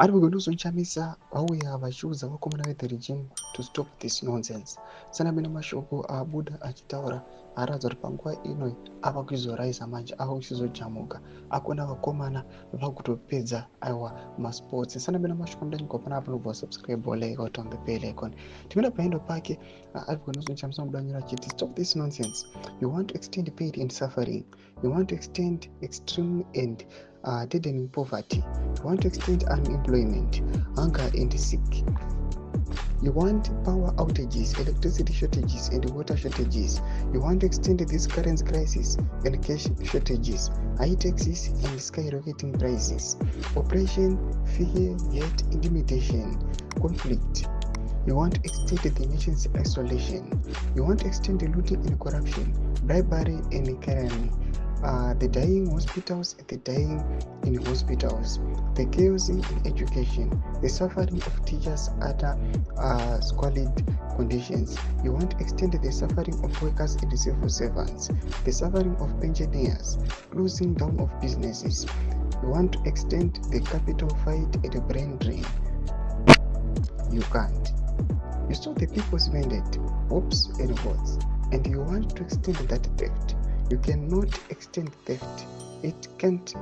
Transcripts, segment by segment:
Nelson Chamisa vauya vachiudza vakomana ve the regime to stop this nonsense. Sanabena mashoko abuda achitaura aratidza kuti panguva ino ava kuzoraisa manje, ava kuchizojamuka, akona vakomana vakutopedza aiwa masports. Sanabena mashoko mudanyikwapa panapa nobva subscribe like out on the bell icon. Tinoda paendo pake Nelson Chamisa mudanyira achiti stop this nonsense. You want to extend pain and suffering. You want to extend extreme and deadening poverty. You want to extend unemployment, hunger and sick. You want power outages, electricity shortages and water shortages. You want to extend this currency crisis and cash shortages, high taxes and skyrocketing prices, oppression, fear, hate, intimidation, conflict. You want to extend the nation's isolation. You want to extend the looting and corruption, bribery and tyranny. The dying hospitals, the dying in hospitals, the chaos in education, the suffering of teachers under squalid conditions. You want to extend the suffering of workers and civil servants, the suffering of pensioners, closing down of businesses. You want to extend the capital fight and the brain drain. You can't. You saw the people's mandate, hopes and votes, and you want to extend that theft. You cannot extend theft. It can't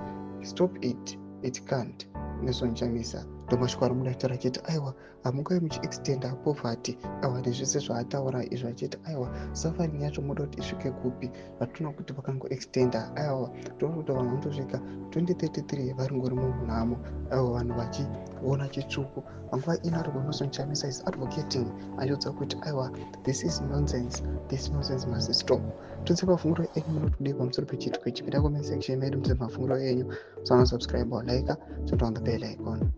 stop it. It can't. Nelson Chamisa ndomashwara mudaktari achiti aiwa hamungai muchiextenda poverty aiwa nezvese zvaataura izvo achiti aiwa suffering yacho moda kuti isvike kupi vatinoona kuti vakangoextenda aiwa toona kuti vanhu vanotosvika 2033 vari ngori munhamo aiwa vanhu vachiona chitsvuku. Panguva ino Nelson Chamisa is advocating achiudza kuti aiwa this is nonsense, this nonsense must stop. Tudze mafunguro enyu munotudei pamusoro pechitiko ichi. Pinda comment section medu mudze mafunguro enyu. Subscribe or like, turn on the bell icon.